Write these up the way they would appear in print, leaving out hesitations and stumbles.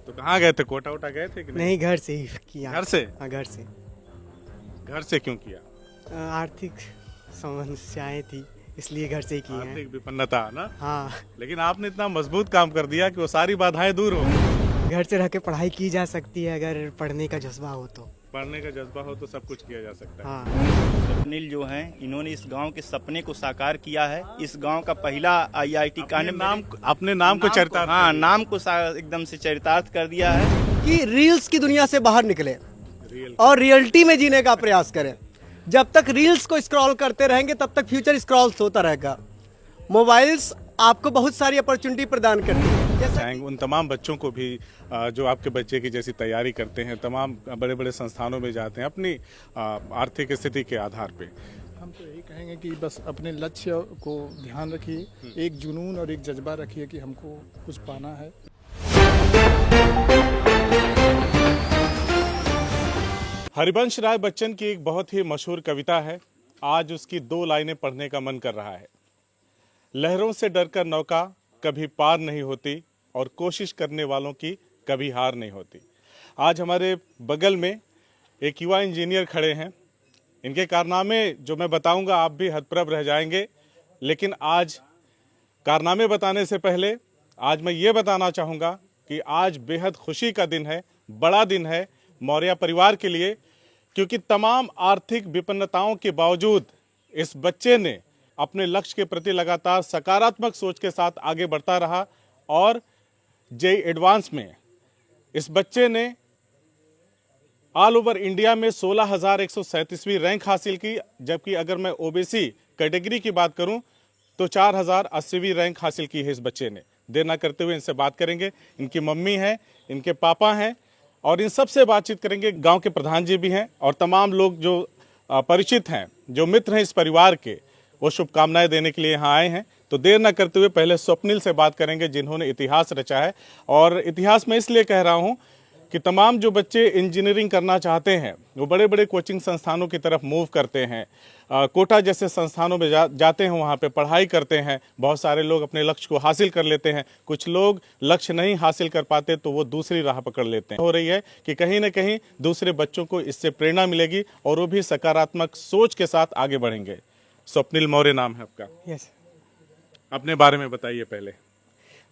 तो कहाँ गए थे, कोटा वोटा गए थे कि नहीं? नहीं, घर से ही किया। घर से? हाँ, घर से। घर से क्यों किया? आर्थिक समस्याएं थी, इसलिए घर से ही किए हैं। आर्थिक विपन्नता ना। हाँ, लेकिन आपने इतना मजबूत काम कर दिया कि वो सारी बाधाएं दूर हो गई। घर से रह के पढ़ाई की जा सकती है अगर पढ़ने का जज्बा हो तो। पढ़ने का जज्बा हो तो सब कुछ किया जा सकता है। हाँ, स्वप्निल जो हैं इन्होंने इस गांव के सपने को साकार किया है। इस गांव का पहला आईआईटी अपने नाम को चरितार्थ हाँ कर नाम को एकदम से चरितार्थ कर दिया है। कि रील्स की दुनिया से बाहर निकले रियल और रियलिटी में जीने का प्रयास करें। जब तक रील्स को स्क्रॉल करते रहेंगे तब तक फ्यूचर स्क्रॉल्स होता रहेगा। मोबाइल्स आपको बहुत सारी अपॉर्चुनिटी प्रदान करती है। चाहेंगे उन तमाम बच्चों को भी जो आपके बच्चे की जैसी तैयारी करते हैं, तमाम बड़े बड़े संस्थानों में जाते हैं अपनी आर्थिक स्थिति के आधार पे। हम तो यही कहेंगे कि बस अपने लक्ष्य को ध्यान रखिए, एक जुनून और एक जज्बा रखिए कि हमको कुछ पाना है। हरिवंश राय बच्चन की एक बहुत ही मशहूर कविता है, आज उसकी 2 लाइनें पढ़ने का मन कर रहा है। लहरों से डरकर नौका कभी पार नहीं होती और कोशिश करने वालों की कभी हार नहीं होती। आज हमारे बगल में एक युवा इंजीनियर खड़े हैं। इनके कारनामे जो मैं बताऊंगा आप भी हतप्रभ रह जाएंगे, लेकिन आज कारनामे बताने से पहले आज मैं ये बताना चाहूँगा कि आज बेहद खुशी का दिन है, बड़ा दिन है मौर्य परिवार के लिए, क्योंकि तमाम आर्थिक विपन्नताओं के बावजूद इस बच्चे ने अपने लक्ष्य के प्रति लगातार सकारात्मक सोच के साथ आगे बढ़ता रहा और जेईई एडवांस में इस बच्चे ने ऑल ओवर इंडिया में 16,137वीं रैंक हासिल की, जबकि अगर मैं ओबीसी कैटेगरी की बात करूं तो 4,080वीं रैंक हासिल की है इस बच्चे ने। देर ना करते हुए इनसे बात करेंगे। इनकी मम्मी हैं, इनके पापा हैं और इन सब से बातचीत करेंगे। गांव के प्रधान जी भी हैं और तमाम लोग जो परिचित हैं, जो मित्र हैं इस परिवार के, वो शुभकामनाएं देने के लिए यहाँ आए हैं। तो देर न करते हुए पहले स्वप्निल से बात करेंगे जिन्होंने इतिहास रचा है। और इतिहास में इसलिए कह रहा हूँ कि तमाम जो बच्चे इंजीनियरिंग करना चाहते हैं वो बड़े बड़े कोचिंग संस्थानों की तरफ मूव करते हैं, कोटा जैसे संस्थानों में जाते हैं, वहाँ पे पढ़ाई करते हैं। बहुत सारे लोग अपने लक्ष्य को हासिल कर लेते हैं, कुछ लोग लक्ष्य नहीं हासिल कर पाते तो वो दूसरी राह पकड़ लेते हैं। हो रही है कि कहीं ना कहीं दूसरे बच्चों को इससे प्रेरणा मिलेगी और वो भी सकारात्मक सोच के साथ आगे बढ़ेंगे। स्वप्निल मौर्य नाम है आपका, यस। अपने बारे में बताइए पहले।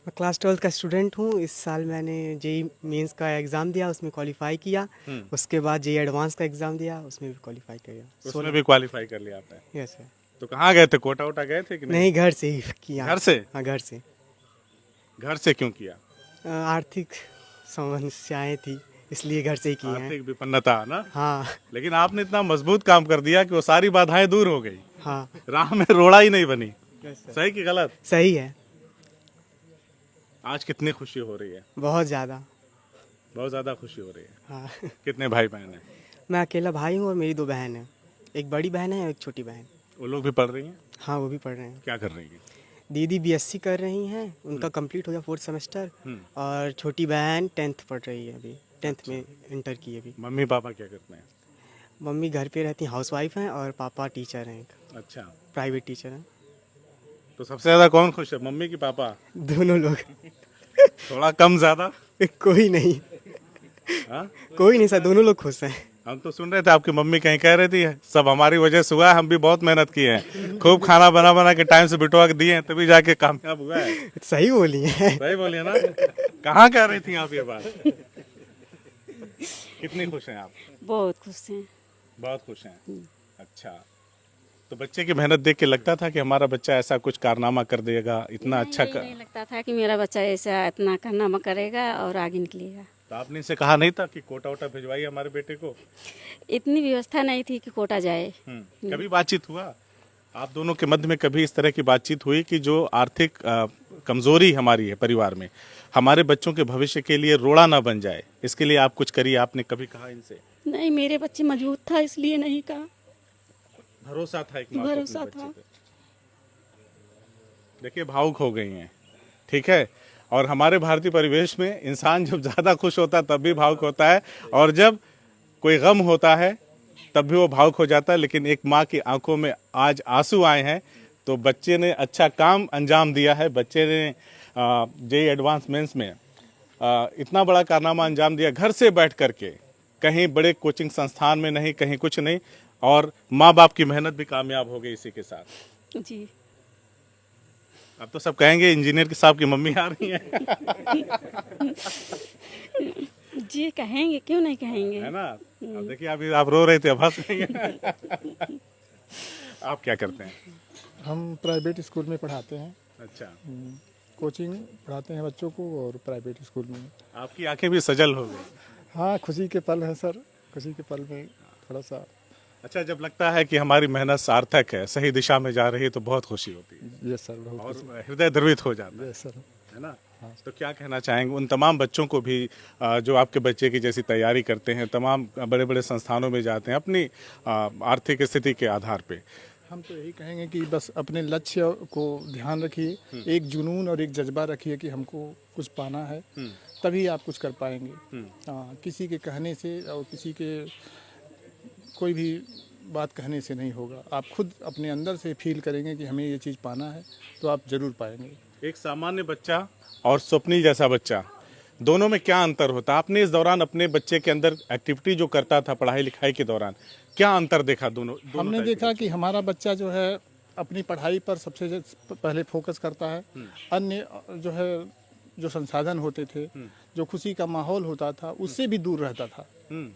मैं क्लास 12 का स्टूडेंट हूँ। इस साल मैंने जेईई मेंस का एग्ज़ाम दिया, उसमें क्वालिफाई किया। उसके बाद जेईई एडवांस का एग्ज़ाम दिया, उसमें भी क्वालिफाई किया। उसमें भी क्वालिफाई कर लिया आपने? Yes sir. तो कहाँ गए थे, कोटा वोटा गए थे कि नहीं? नहीं, घर से ही किया। घर से? हाँ, घर से। घर से क्यों किया? आर्थिक समस्याएं थी, इसलिए घर से ही किए हैं। आर्थिक विपन्नता ना। हाँ, लेकिन आपने इतना मजबूत काम कर दिया कि वो सारी बाधाएं दूर हो गई, हाँ, राह में रोड़ा ही नहीं बनी। Yes sir. सही कि गलत? सही है। आज कितनी खुशी हो रही है? बहुत ज़्यादा। बहुत ज्यादा खुशी हो रही है। हाँ। कितने भाई बहन हैं? मैं अकेला भाई हूँ और मेरी 2 बहन हैं। एक बड़ी बहन है और एक छोटी बहन। वो लोग भी पढ़ रही हैं? हाँ, वो भी पढ़ रहे हैं। क्या कर रही हैं? दीदी बीएससी कर रही हैं, उनका कंप्लीट हो गया 4th सेमेस्टर। और छोटी बहन 10th पढ़ रही है, अभी 10th में इंटर की है अभी। मम्मी पापा क्या करते हैं? मम्मी घर पे रहती हैं, हाउसवाइफ हैं, और पापा टीचर हैं, अच्छा, प्राइवेट टीचर हैं। तो सबसे ज्यादा कौन खुश है, मम्मी की पापा? दोनों लोग। थोड़ा कम ज्यादा? कोई नहीं। हाँ? कोई नहीं सर, दोनों लोग खुश हैं। हम तो सुन रहे थे आपकी मम्मी कहीं कह रही थी सब हमारी वजह से हुआ है, हम भी बहुत मेहनत किए हैं, खूब खाना बना बना के टाइम से बिठवा के दिए हैं, तभी जाके कामयाब हुआ है। सही बोली है। सही बोलिए ना। कहाँ कह रही थी आप ये बात? कितनी खुश हैं आप? बहुत खुश हैं। बहुत खुश हैं। अच्छा, तो बच्चे की मेहनत देख के लगता था कि हमारा बच्चा ऐसा कुछ कारनामा कर देगा, इतना अच्छा नहीं लगता था कि मेरा बच्चा ऐसा इतना कारनामा करेगा और आगे निकलेगा। तो आपने इनसे कहा नहीं था कि कोटा वोटा भिजवाइए हमारे बेटे को? इतनी व्यवस्था नहीं थी कि कोटा जाए। कभी बातचीत हुआ आप दोनों के मध्य में? कभी इस तरह की बातचीत हुई कि जो आर्थिक कमजोरी हमारी है परिवार में, हमारे बच्चों के भविष्य के लिए रोड़ा ना बन जाए, इसके लिए आप कुछ करिए, आपने कभी कहा इनसे? नहीं, मेरे बच्चे मजबूत था इसलिए नहीं कहा। भरोसा था, एक माँ को भरोसा अपने बच्चे था। पे। देखिए भावुक हो गई हैं, ठीक है। और हमारे भारतीय परिवेश में इंसान जब ज़्यादा खुश होता है तब भी भावुक होता है, और जब कोई गम होता है तब भी वो भावुक हो जाता है। लेकिन एक माँ की आंखों में आज आंसू आए हैं, तो बच्चे ने अच्छा काम अंजाम दिया है। बच्चे ने जेईई एडवांस मेंस में इतना बड़ा कारनामा अंजाम दिया घर से बैठ करके, कहीं बड़े कोचिंग संस्थान में नहीं, कहीं कुछ नहीं, और माँ बाप की मेहनत भी कामयाब हो गई इसी के साथ। जी अब तो सब कहेंगे इंजीनियर के साहब की मम्मी आ रही है। जी कहेंगे, क्यों नहीं कहेंगे। है ना। अब देखिए अभी आप रो रहे थे, अब हंस रही हैं। आप क्या करते हैं? हम प्राइवेट स्कूल में पढ़ाते हैं। अच्छा, कोचिंग पढ़ाते हैं बच्चों को और प्राइवेट स्कूल में। आपकी आंखें भी सजल हो गई। हाँ, खुशी के पल हैं सर, खुशी के पल में थोड़ा सा। अच्छा, जब लगता है कि हमारी मेहनत सार्थक है, सही दिशा में जा रही है, तो बहुत खुशी होती है ये सर, बहुत और हृदय द्रवित हो जाता ये सर। है ना। तो क्या कहना चाहेंगे उन तमाम बच्चों को भी जो आपके बच्चे की जैसी तैयारी करते हैं, तमाम बड़े बड़े संस्थानों में जाते हैं अपनी आर्थिक स्थिति के आधार पे? हम तो यही कहेंगे कि बस अपने लक्ष्य को ध्यान रखिए, एक जुनून और एक जज्बा रखिए कि हमको कुछ पाना है, तभी आप कुछ कर पाएंगे। हाँ, किसी के कहने से और किसी के कोई भी बात कहने से नहीं होगा। आप खुद अपने अंदर से फील करेंगे कि हमें ये चीज़ पाना है, तो आप ज़रूर पाएंगे। एक सामान्य बच्चा और स्वप्निल जैसा बच्चा, दोनों में क्या अंतर होता है? आपने इस दौरान अपने बच्चे के अंदर एक्टिविटी जो करता था पढ़ाई लिखाई के दौरान, क्या अंतर देखा दोनों हमने टाइप देखा के? कि हमारा बच्चा जो है अपनी पढ़ाई पर सबसे पहले फोकस करता है। अन्य जो है जो संसाधन होते थे, जो खुशी का माहौल होता था, उससे भी दूर रहता था। हम्म,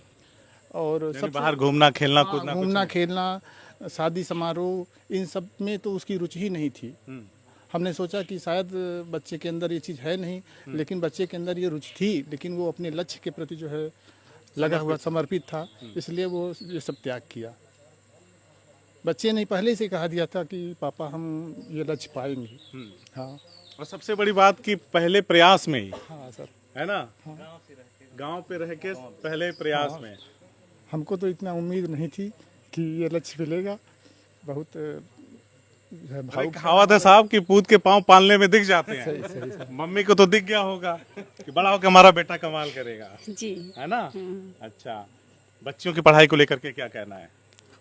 और यानी सबसे बाहर घूमना खेलना हाँ, कूदना कुछ घूमना नहीं? खेलना, शादी समारोह, इन सब में तो उसकी रुचि ही नहीं थी। हमने सोचा कि शायद बच्चे के अंदर ये चीज़ है नहीं, लेकिन बच्चे के अंदर ये रुचि थी, लेकिन वो अपने लक्ष्य के प्रति जो है लगा हुआ समर्पित था, इसलिए वो ये सब त्याग किया। बच्चे ने पहले से कहा दिया था कि पापा हम ये लक्ष्य पाएंगे। हाँ और सबसे बड़ी बात कि पहले प्रयास में ही, हाँ सर, है ना, गांव पे रह के पहले प्रयास में। हमको तो इतना उम्मीद नहीं थी कि ये लक्ष्य मिलेगा। बहुत जो है भावुक कहावत है साहब कि पूत के पांव पालने में दिख जाते हैं। सही सही सर। मम्मी को तो दिख गया होगा कि बड़ा होकर हमारा बेटा कमाल करेगा, जी है ना। अच्छा, बच्चियों की पढ़ाई को लेकर के क्या कहना है?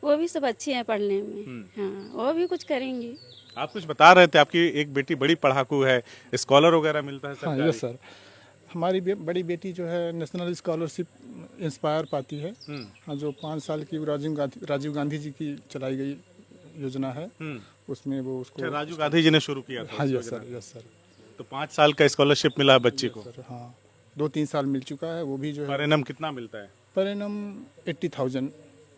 वो भी सब अच्छे हैं पढ़ने में। हाँ, वो भी कुछ करेंगी। आप कुछ बता रहे थे, आपकी एक बेटी बड़ी पढ़ाकू है, स्कॉलर वगैरह मिलता है हाँ सरकारी? यस सर, हमारी बड़ी बेटी जो है नेशनल स्कॉलरशिप इंस्पायर पाती है। हाँ, जो 5 साल की राजीव गांधी जी की चलाई गई योजना है, उसमें वो उसको। अच्छा, राजीव गांधी जी ने शुरू किया था हाँ उस यस योजना सर, यस सर। को। तो 5 साल का स्कॉलरशिप मिला है बच्ची को। सर हाँ, 2-3 साल मिल चुका है, वो भी जो है पर एनम कितना मिलता है? पर एनम 80,000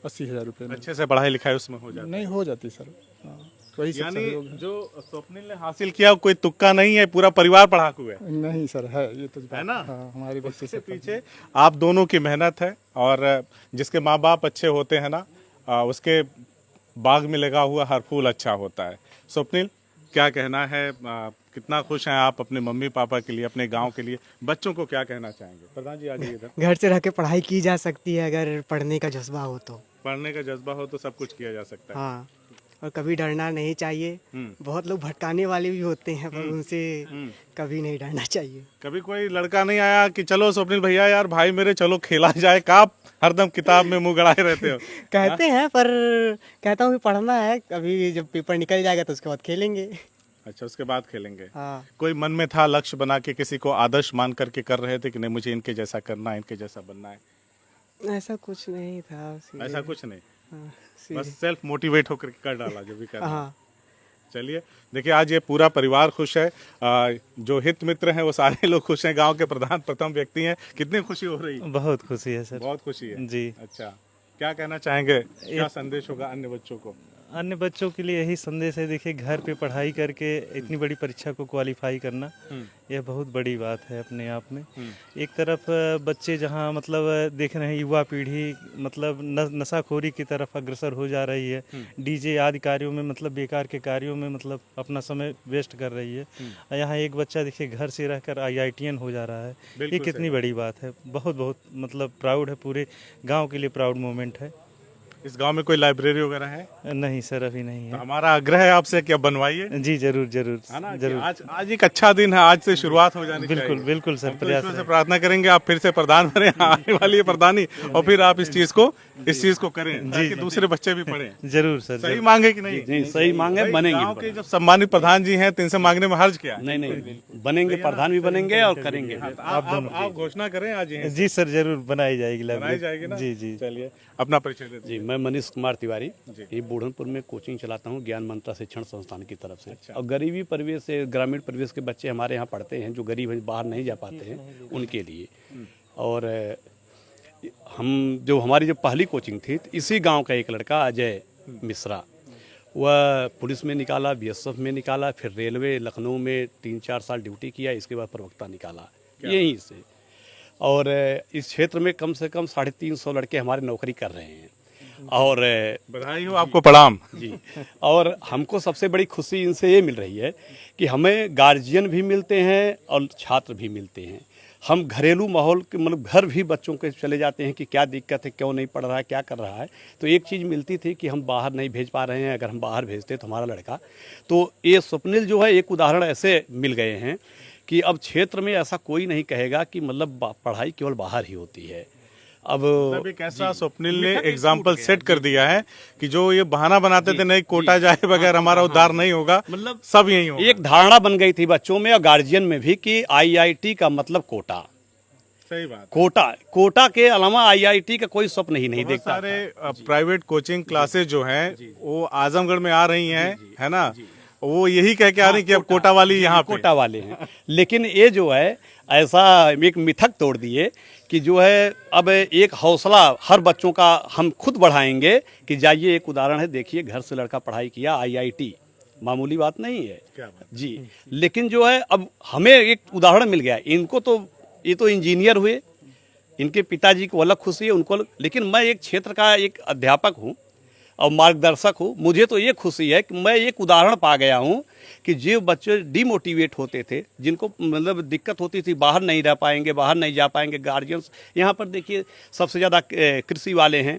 80,000 रुपये में। अच्छे से पढ़ाई लिखाई उसमें हो जाती है। नहीं हो जाती सर। हाँ, वही सब यानी सहयोग है। जो स्वप्निल ने हासिल किया कोई तुक्का नहीं है, पूरा परिवार पढ़ाकू है, नहीं सर, है ये तो है ना। हाँ, हमारे बच्चे उसके से पीछे आप दोनों की मेहनत है, और जिसके माँ बाप अच्छे होते हैं ना, उसके बाग में लगा हुआ हर फूल अच्छा होता है। स्वप्निल, क्या कहना है? कितना खुश हैं आप अपने मम्मी पापा के लिए, अपने गांव के लिए? बच्चों को क्या कहना चाहेंगे? प्रधान जी आगे इधर। घर से रह के पढ़ाई की जा सकती है अगर पढ़ने का जज्बा हो तो। पढ़ने का जज्बा हो तो सब कुछ किया जा सकता है। हाँ, और कभी डरना नहीं चाहिए। बहुत लोग भटकाने वाले भी होते हैं, पर उनसे कभी नहीं डरना चाहिए। कभी कोई लड़का नहीं आया कि चलो स्वप्निल भैया यार भाई मेरे चलो खेला जाए, का आप हरदम किताब में मुंह गड़ाए रहते हो? कहते हैं, पर कहता हूँ कि पढ़ना है, कभी जब पेपर निकल जाएगा तो उसके बाद खेलेंगे। अच्छा, उसके बाद खेलेंगे। हाँ, कोई मन में था लक्ष्य बना के, किसी को आदर्श मान करके कर रहे थे कि नहीं मुझे इनके जैसा करना है, इनके जैसा बनना है? ऐसा कुछ नहीं था। सीधे- ऐसा कुछ नहीं, हाँ, बस सेल्फ मोटिवेट होकर के कर डाला जो भी करना है। हाँ, चलिए देखिए, आज ये पूरा परिवार खुश है, जो हित मित्र हैं वो सारे लोग खुश हैं, गांव के प्रधान प्रथम व्यक्ति हैं। कितनी खुशी हो रही है? बहुत खुशी है सर। बहुत खुशी है जी। अच्छा, क्या कहना चाहेंगे? क्या संदेश होगा अन्य बच्चों को? अन्य बच्चों के लिए यही संदेश है, देखिए घर पे पढ़ाई करके इतनी बड़ी परीक्षा को क्वालिफाई करना, यह बहुत बड़ी बात है अपने आप में। एक तरफ बच्चे जहां मतलब देख रहे हैं युवा पीढ़ी मतलब नशाखोरी की तरफ अग्रसर हो जा रही है, डीजे आदि कार्यों में मतलब बेकार के कार्यों में मतलब अपना समय वेस्ट कर रही है। यहाँ एक बच्चा देखिए घर से रहकर IITN हो जा रहा है, ये बिल्कुल कितनी बड़ी बात है। बहुत बहुत मतलब प्राउड है, पूरे गाँव के लिए प्राउड मोमेंट है। इस गांव में कोई लाइब्रेरी वगैरह है? नहीं सर, अभी नहीं तो है। हमारा आग्रह है आपसे कि आप बनवाइए, जी जरूर जरूर है ना? कि जरूर। आज एक अच्छा दिन है, आज से शुरुआत हो जानी बिल्कुल चाहिए। बिल्कुल सर, हम तो प्रयास ईश्वर से रहेगा। प्रार्थना करेंगे आप फिर से प्रधान बने, आने वाली है प्रधानी, और फिर आप इस चीज को करें ताकि दूसरे बच्चे भी पढ़ें। जरूर सर, सही जरूर। मांगे कि नहीं? नहीं, सही मांगे, भाई, बनेंगे गांव के जब सम्मानित प्रधान जी हैं तो इनसे मांगने में हर्ज क्या है? नहीं, बनेंगे, प्रधान भी बनेंगे और करेंगे। आप घोषणा करें आज यहीं से। जी सर, जरूर बनाई जाएगी बनाई लाइब्रेरी। जाएगी ना? जी जी। चलिए अपना परिचय दे दीजिए। जी, मैं मनीष कुमार तिवारी, ये बूढ़नपुर में कोचिंग चलाता हूँ ज्ञान मंत्रा शिक्षण संस्थान की तरफ से। और गरीबी परिवेश से, ग्रामीण परिवेश के बच्चे हमारे यहाँ पढ़ते हैं, जो गरीब हैं, बाहर नहीं जा पाते हैं, उनके लिए। और हमारी जो पहली कोचिंग थी, तो इसी गांव का एक लड़का अजय मिश्रा, वह पुलिस में निकाला, बीएसएफ में निकाला, फिर रेलवे लखनऊ में 3-4 साल ड्यूटी किया, इसके बाद प्रवक्ता निकाला यहीं से। और इस क्षेत्र में कम से कम 350 लड़के हमारे नौकरी कर रहे हैं। और बधाई हो आपको, प्रणाम। जी, और हमको सबसे बड़ी खुशी इनसे ये मिल रही है कि हमें गार्जियन भी मिलते हैं और छात्र भी मिलते हैं। हम घरेलू माहौल के, मतलब घर भी बच्चों के चले जाते हैं कि क्या दिक्कत है, क्यों नहीं पढ़ रहा है, क्या कर रहा है। तो एक चीज़ मिलती थी कि हम बाहर नहीं भेज पा रहे हैं, अगर हम बाहर भेजते तो हमारा लड़का। तो ये स्वप्निल जो है, एक उदाहरण ऐसे मिल गए हैं कि अब क्षेत्र में ऐसा कोई नहीं कहेगा कि मतलब पढ़ाई केवल बाहर ही होती है। अब मतलब एक ऐसा स्वप्निल ने एग्जाम्पल सेट कर दिया है कि जो ये बहाना बनाते थे नहीं कोटा जाए बगैर हमारा उद्धार नहीं होगा, मतलब सब यही होगा। एक धारणा बन गई थी बच्चों में और गार्जियन में भी कि आईआईटी का मतलब कोटा। सही बात। कोटा के अलावा आईआईटी का कोई स्वप्न ही नहीं बहुत देखता। सारे प्राइवेट कोचिंग क्लासेस जो हैं वो आजमगढ़ में आ रही हैं, है ना? वो यही कह के आ रही कि अब कोटा वाली यहाँ पे कोटा वाले हैं। लेकिन ये जो है ऐसा एक मिथक तोड़ दिए कि जो है अब एक हौसला हर बच्चों का हम खुद बढ़ाएंगे कि जाइए, एक उदाहरण है, देखिए घर से लड़का पढ़ाई किया, आईआईटी, मामूली बात नहीं है। क्या बात? जी, लेकिन जो है अब हमें एक उदाहरण मिल गया। इनको तो ये तो इंजीनियर हुए, इनके पिताजी को अलग खुशी है उनको, लेकिन मैं एक क्षेत्र का एक अध्यापक हूँ और मार्गदर्शक हूँ। मुझे तो ये खुशी है कि मैं एक उदाहरण पा गया हूँ कि जो बच्चे डिमोटिवेट होते थे, जिनको मतलब दिक्कत होती थी, बाहर नहीं रह पाएंगे, बाहर नहीं जा पाएंगे, गार्जियंस यहाँ पर देखिए सबसे ज़्यादा कृषि वाले हैं।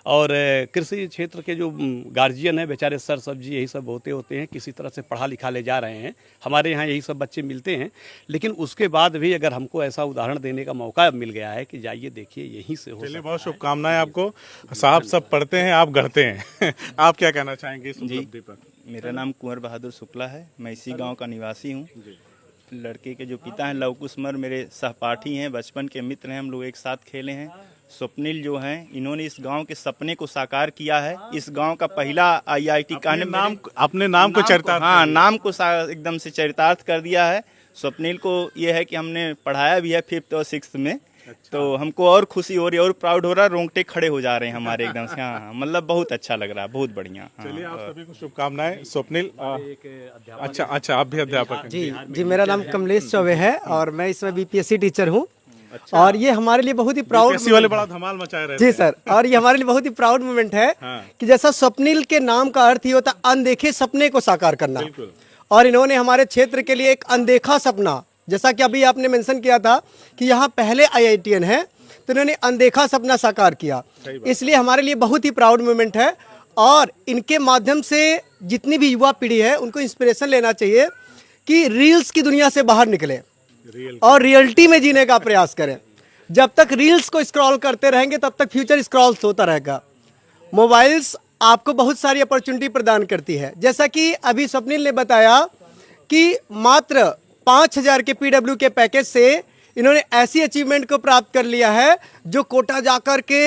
और कृषि क्षेत्र के जो गार्जियन हैं बेचारे, सर सब्जी यही सब होते हैं, किसी तरह से पढ़ा लिखा ले जा रहे हैं। हमारे यहाँ यही सब बच्चे मिलते हैं। लेकिन उसके बाद भी अगर हमको ऐसा उदाहरण देने का मौका मिल गया है कि जाइए देखिए, यहीं से हो चलिए, सकता बहुत शुभकामनाएं आपको। साहब सब पढ़ते हैं, आप गढ़ते हैं। आप क्या कहना चाहेंगे इस उपलब्धि पर? मेरा नाम कुंवर बहादुर शुक्ला है, मैं इसी गांव का निवासी हूं। लड़के के जो पिता हैं लवकुश मर मेरे सहपाठी हैं, बचपन के मित्र हैं, हम लोग एक साथ खेले हैं। स्वप्निल जो हैं, इन्होंने इस गांव के सपने को साकार किया है। इस गांव का पहला आईआईटी का अपने नाम को चरितार्थ, हाँ, नाम को एकदम से चरितार्थ कर दिया है। स्वप्निल को ये है कि हमने पढ़ाया भी है 5th और 6th में। तो हमको और खुशी हो रही है और प्राउड हो रहा है, रोंगटे खड़े हो जा रहे हैं हमारे एकदम से। हाँ, मतलब बहुत अच्छा लग रहा है, बहुत बढ़िया। चलिए, आप सभी को शुभकामनाएं। स्वप्निल, अच्छा, आप भी अध्यापक हैं? जी, मेरा नाम कमलेश चौबे है और मैं इसमें बीपीएससी टीचर हूँ। और ये हमारे लिए बहुत ही प्राउड, बीपीएससी वाले बड़ा धमाल मचाए रहे जी सर, और ये हमारे लिए बहुत ही प्राउड मोमेंट है कि जैसा स्वप्निल के नाम का अर्थ ही होता अनदेखे सपने को साकार करना, और इन्होंने हमारे क्षेत्र के लिए एक अनदेखा सपना, जैसा कि अभी आपने मेंशन किया था कि यहाँ पहले आईआईटीएन है, तो इन्होंने अनदेखा सपना साकार किया। इसलिए हमारे लिए बहुत ही प्राउड मोमेंट है। और इनके माध्यम से जितनी भी युवा पीढ़ी है उनको इंस्पिरेशन लेना चाहिए कि रील्स की दुनिया से बाहर निकले और रियलिटी में जीने का प्रयास करें। जब तक रील्स को स्क्रॉल करते रहेंगे तब तक फ्यूचर स्क्रॉल्स होता रहेगा। मोबाइल्स आपको बहुत सारी अपॉर्चुनिटी प्रदान करती है, जैसा कि अभी स्वप्निल ने बताया कि मात्र 5000 के पीडब्ल्यू के पैकेज से इन्होंने ऐसी अचीवमेंट को प्राप्त कर लिया है जो कोटा जाकर के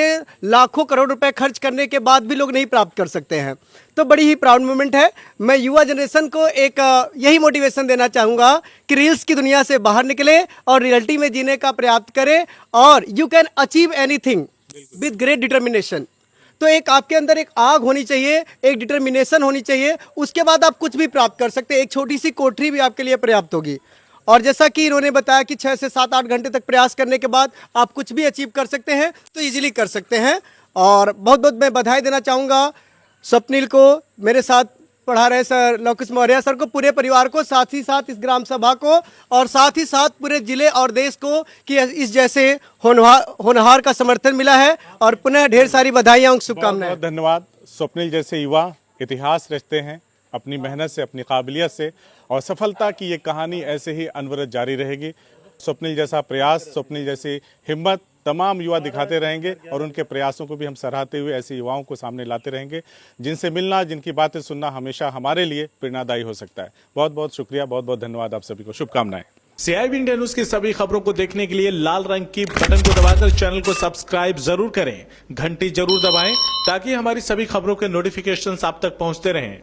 लाखों करोड़ रुपए खर्च करने के बाद भी लोग नहीं प्राप्त कर सकते हैं। तो बड़ी ही प्राउड मोमेंट है। मैं युवा जनरेशन को एक यही मोटिवेशन देना चाहूँगा कि रील्स की दुनिया से बाहर निकले और रियलिटी में जीने का प्रयास करें, और you can achieve anything with great determination. तो एक आपके अंदर एक आग होनी चाहिए, एक डिटर्मिनेशन होनी चाहिए, उसके बाद आप कुछ भी प्राप्त कर सकते हैं। एक छोटी सी कोठरी भी आपके लिए पर्याप्त होगी। और जैसा कि इन्होंने बताया कि 6 से 7-8 घंटे तक प्रयास करने के बाद आप कुछ भी अचीव कर सकते हैं, तो इजीली कर सकते हैं। और बहुत बहुत मैं बधाई देना चाहूँगा स्वप्निल को, मेरे साथ पढ़ा रहे सर लवकुश मौर्य सर को, पूरे परिवार को, साथ ही साथ इस ग्राम सभा को और साथ ही साथ पूरे जिले और देश को कि इस जैसे होनहार का समर्थन मिला है। और पुनः ढेर सारी बधाइयाँ और शुभकामनाएं। बहुत धन्यवाद। स्वप्निल जैसे युवा इतिहास रचते हैं अपनी मेहनत से, अपनी काबिलियत से, और सफलता की ये कहानी ऐसे ही अनवरत जारी रहेगी। स्वप्निल जैसा प्रयास, स्वप्निल जैसी हिम्मत तमाम युवा दिखाते रहेंगे और उनके प्रयासों को भी हम सराहते हुए ऐसे युवाओं को सामने लाते रहेंगे जिनसे मिलना, जिनकी बातें सुनना हमेशा हमारे लिए प्रेरणादायी हो सकता है। बहुत बहुत शुक्रिया, बहुत बहुत धन्यवाद आप सभी को, शुभकामनाएं। CIB इंडिया न्यूज की सभी खबरों को देखने के लिए लाल रंग की बटन को दबाकर चैनल को सब्सक्राइब जरूर करें, घंटी जरूर दबाएं ताकि हमारी सभी खबरों के नोटिफिकेशंस आप तक पहुंचते रहें।